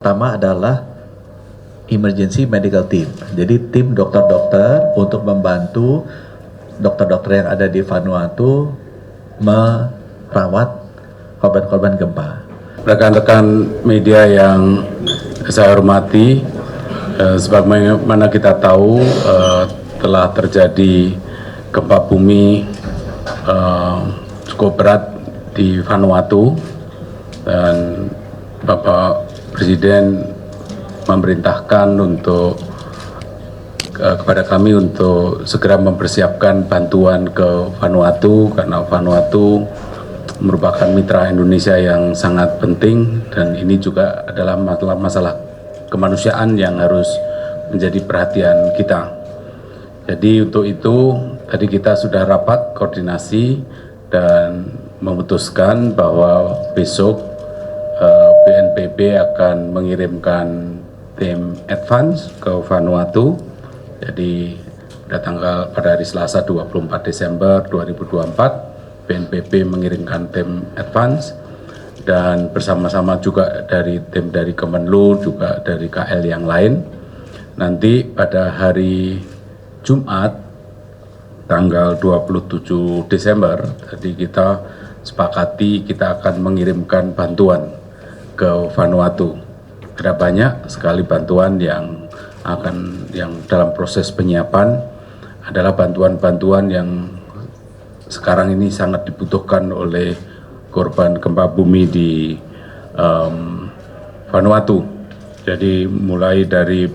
Pertama adalah emergency medical team. Jadi tim dokter-dokter untuk membantu dokter-dokter yang ada di Vanuatu merawat korban-korban gempa. Rekan-rekan media yang saya hormati, sebagaimana kita tahu telah terjadi gempa bumi cukup berat di Vanuatu dan Bapak Presiden memerintahkan kepada kami untuk segera mempersiapkan bantuan ke Vanuatu karena Vanuatu merupakan mitra Indonesia yang sangat penting dan ini juga adalah masalah kemanusiaan yang harus menjadi perhatian kita. Jadi untuk itu tadi kita sudah rapat koordinasi dan memutuskan bahwa besok BNPB akan mengirimkan tim advance ke Vanuatu. Jadi pada hari Selasa 24 Desember 2024 BNPB mengirimkan tim advance dan bersama-sama juga tim dari Kemenlu juga dari KL yang lain. Nanti pada hari Jumat tanggal 27 Desember tadi kita sepakati kita akan mengirimkan bantuan ke Vanuatu. Ada banyak sekali bantuan yang dalam proses penyiapan adalah bantuan-bantuan yang sekarang ini sangat dibutuhkan oleh korban gempa bumi di Vanuatu. Jadi mulai dari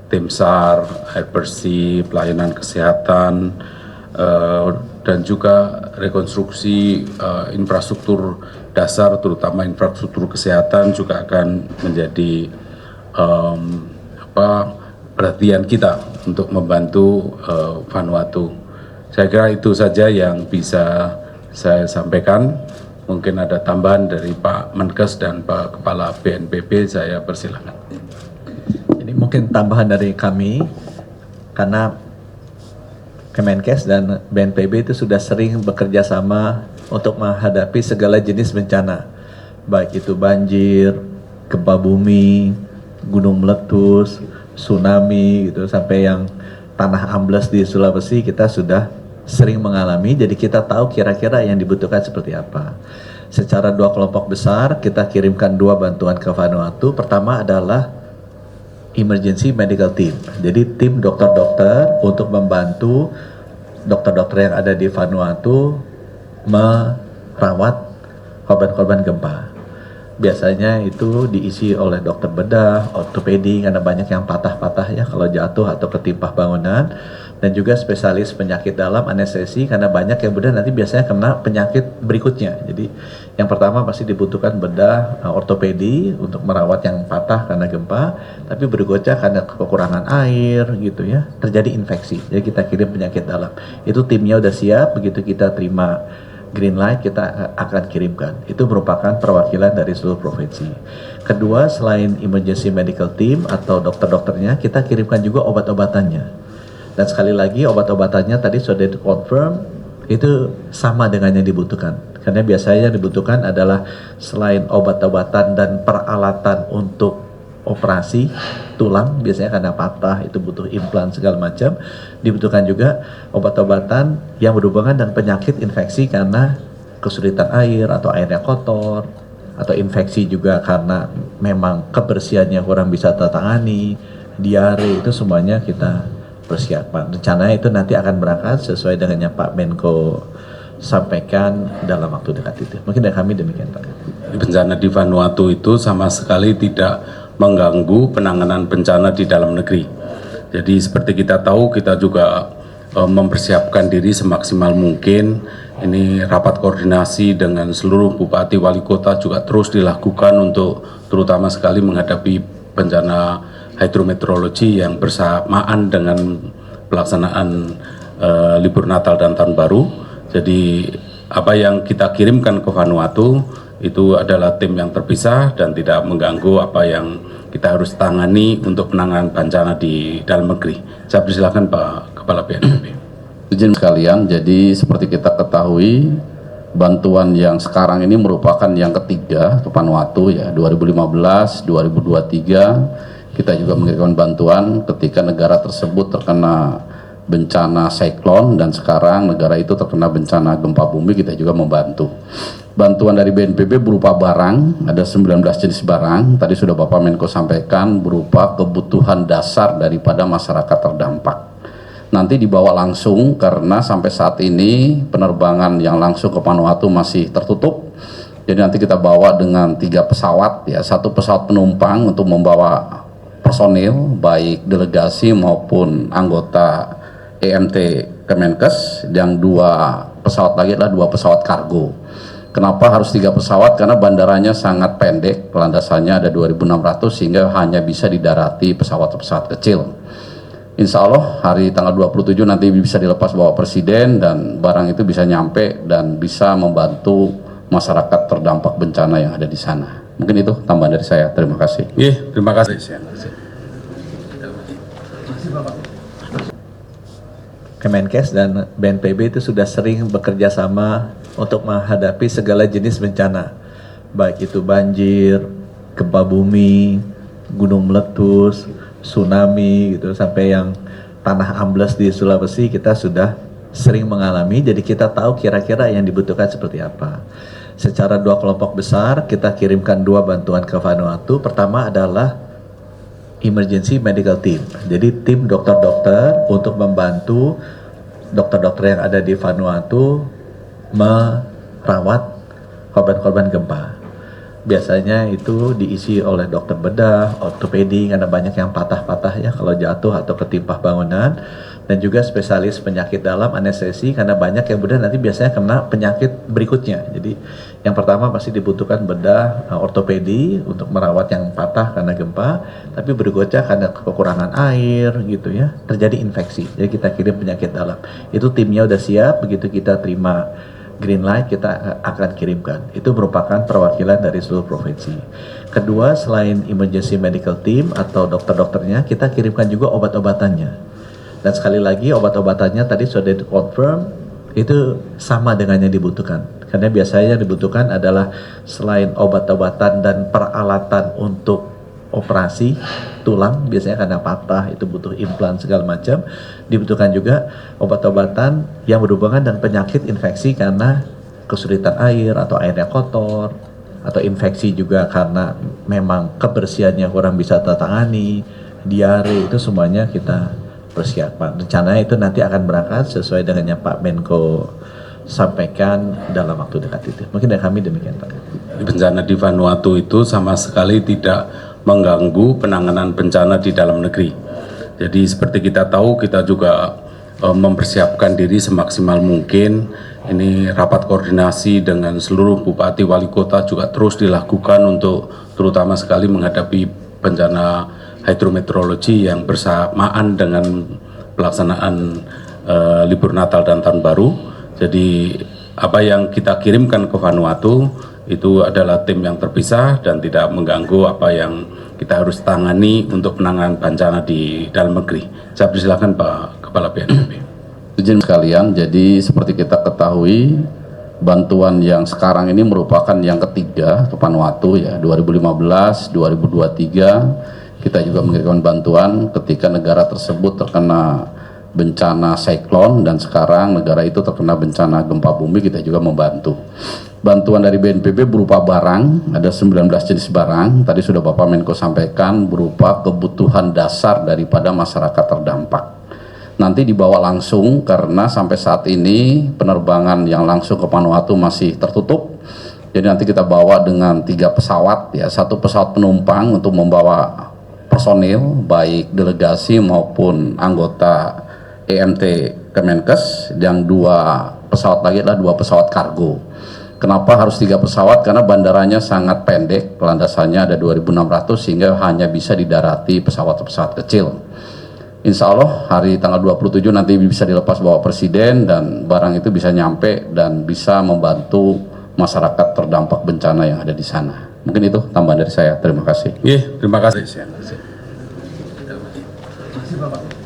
tim SAR, air bersih, pelayanan kesehatan, dan juga rekonstruksi infrastruktur dasar terutama infrastruktur kesehatan juga akan menjadi perhatian kita untuk membantu Vanuatu. Saya kira itu saja yang bisa saya sampaikan. Mungkin ada tambahan dari Pak Menkes dan Pak Kepala BNPB, saya persilakan. Ini mungkin tambahan dari kami karena Kemenkes dan BNPB itu sudah sering bekerja sama untuk menghadapi segala jenis bencana, baik itu banjir, gempa bumi, gunung meletus, tsunami gitu, sampai yang tanah ambles di Sulawesi kita sudah sering mengalami, jadi kita tahu kira-kira yang dibutuhkan seperti apa. Secara dua kelompok besar kita kirimkan dua bantuan ke Vanuatu. Pertama adalah emergency medical team. Jadi tim dokter-dokter untuk membantu dokter-dokter yang ada di Vanuatu merawat korban-korban gempa. Biasanya itu diisi oleh dokter bedah, ortopedi karena banyak yang patah-patah ya kalau jatuh atau ketimpa bangunan, dan juga spesialis penyakit dalam anestesi karena banyak yang bedah nanti biasanya kena penyakit berikutnya. Jadi yang pertama pasti dibutuhkan bedah, ortopedi untuk merawat yang patah karena gempa, tapi berikutnya karena kekurangan air gitu ya, terjadi infeksi. Jadi kita kirim penyakit dalam. Itu timnya udah siap, begitu kita terima green light kita akan kirimkan. Itu merupakan perwakilan dari seluruh provinsi. Kedua, selain emergency medical team atau dokter-dokternya, kita kirimkan juga obat-obatannya. Dan sekali lagi obat-obatannya tadi sudah dikonfirm itu sama dengan yang dibutuhkan. Karena biasanya yang dibutuhkan adalah selain obat-obatan dan peralatan untuk operasi tulang, biasanya karena patah itu butuh implan segala macam, dibutuhkan juga obat-obatan yang berhubungan dengan penyakit infeksi karena kesulitan air atau airnya kotor, atau infeksi juga karena memang kebersihannya kurang bisa tertangani, diare, itu semuanya kita persiapan. Rencananya itu nanti akan berangkat sesuai dengan yang Pak Menko sampaikan dalam waktu dekat itu. Mungkin dari kami demikian Pak. Bencana di Vanuatu itu sama sekali tidak mengganggu penanganan bencana di dalam negeri. Jadi seperti kita tahu, kita juga mempersiapkan diri semaksimal mungkin. Ini rapat koordinasi dengan seluruh bupati wali kota juga terus dilakukan untuk terutama sekali menghadapi bencana hidrometeorologi yang bersamaan dengan pelaksanaan libur Natal dan Tahun Baru. Jadi apa yang kita kirimkan ke Vanuatu itu adalah tim yang terpisah dan tidak mengganggu apa yang kita harus tangani untuk penanganan bencana di dalam negeri. Saya persilakan Pak Kepala BNPB. Izin sekalian, jadi seperti kita ketahui bantuan yang sekarang ini merupakan yang ketiga ke Vanuatu ya. 2015, 2023 kita juga mengirimkan bantuan ketika negara tersebut terkena bencana siklon, dan sekarang negara itu terkena bencana gempa bumi, kita juga membantu. Bantuan dari BNPB berupa barang, ada 19 jenis barang, tadi sudah Bapak Menko sampaikan, berupa kebutuhan dasar daripada masyarakat terdampak. Nanti dibawa langsung karena sampai saat ini penerbangan yang langsung ke Vanuatu masih tertutup. Jadi nanti kita bawa dengan 3 pesawat ya, 1 pesawat penumpang untuk membawa personil baik delegasi maupun anggota EMT Kemenkes, yang 2 pesawat lagi adalah 2 pesawat kargo. Kenapa harus 3 pesawat? Karena bandaranya sangat pendek, landasannya ada 2.600 sehingga hanya bisa didarati pesawat-pesawat kecil. Insya Allah hari tanggal 27 nanti bisa dilepas Bapak Presiden dan barang itu bisa nyampe dan bisa membantu masyarakat terdampak bencana yang ada di sana. Mungkin itu tambahan dari saya. Terima kasih. Terima kasih. Kemenkes dan BNPB itu sudah sering bekerja sama untuk menghadapi segala jenis bencana, baik itu banjir, gempa bumi, gunung meletus, tsunami gitu, sampai yang tanah ambles di Sulawesi kita sudah sering mengalami. Jadi kita tahu kira-kira yang dibutuhkan seperti apa. Secara 2 kelompok besar kita kirimkan 2 bantuan ke Vanuatu. Pertama adalah emergency medical team. Jadi tim dokter-dokter untuk membantu dokter-dokter yang ada di Vanuatu merawat korban-korban gempa. Biasanya itu diisi oleh dokter bedah, ortopedi, karena banyak yang patah-patah ya kalau jatuh atau ketimpa bangunan, dan juga spesialis penyakit dalam, anestesi, karena banyak yang bedah nanti biasanya kena penyakit berikutnya. Jadi yang pertama pasti dibutuhkan bedah, ortopedi untuk merawat yang patah karena gempa, tapi berikutnya karena kekurangan air gitu ya, terjadi infeksi. Jadi kita kirim penyakit dalam. Itu timnya udah siap, begitu kita terima green light kita akan kirimkan. Itu merupakan perwakilan dari seluruh provinsi. Kedua, selain emergency medical team atau dokter-dokternya, kita kirimkan juga obat-obatannya. Dan sekali lagi obat-obatannya tadi sudah di-confirm itu sama dengan yang dibutuhkan. Karena biasanya yang dibutuhkan adalah selain obat-obatan dan peralatan untuk operasi tulang, biasanya karena patah itu butuh implan segala macam, dibutuhkan juga obat-obatan yang berhubungan dengan penyakit infeksi karena kesulitan air atau airnya kotor, atau infeksi juga karena memang kebersihannya kurang bisa tertangani, diare, itu semuanya kita persiapan. Rencananya itu nanti akan berangkat sesuai dengan yang Pak Menko sampaikan dalam waktu dekat itu. Mungkin dari kami demikian Pak. Bencana di Vanuatu itu sama sekali tidak mengganggu penanganan bencana di dalam negeri. Jadi seperti kita tahu, kita juga mempersiapkan diri semaksimal mungkin. Ini rapat koordinasi dengan seluruh bupati wali kota juga terus dilakukan untuk terutama sekali menghadapi bencana hidrometeorologi yang bersamaan dengan pelaksanaan libur Natal dan Tahun Baru. Jadi apa yang kita kirimkan ke Vanuatu itu adalah tim yang terpisah dan tidak mengganggu apa yang kita harus tangani untuk penanganan bencana di dalam negeri. Saya persilakan Pak Kepala BNPB. Izin sekalian, jadi seperti kita ketahui, bantuan yang sekarang ini merupakan yang ketiga ke Vanuatu ya. 2015, 2023 kita juga mengirimkan bantuan ketika negara tersebut terkena bencana siklon, dan sekarang negara itu terkena bencana gempa bumi, kita juga membantu. Bantuan dari BNPB berupa barang, ada 19 jenis barang, tadi sudah Bapak Menko sampaikan, berupa kebutuhan dasar daripada masyarakat terdampak. Nanti dibawa langsung karena sampai saat ini penerbangan yang langsung ke Vanuatu masih tertutup. Jadi nanti kita bawa dengan 3 pesawat ya, 1 pesawat penumpang untuk membawa personil baik delegasi maupun anggota EMT Kemenkes, yang 2 pesawat lagi adalah 2 pesawat kargo. Kenapa harus 3 pesawat? Karena bandaranya sangat pendek, landasannya ada 2.600 sehingga hanya bisa didarati pesawat-pesawat kecil. Insya Allah hari tanggal 27 nanti bisa dilepas Bapak Presiden dan barang itu bisa nyampe dan bisa membantu masyarakat terdampak bencana yang ada di sana. Mungkin itu tambahan dari saya. Terima kasih. Terima kasih. Terima kasih Bapak.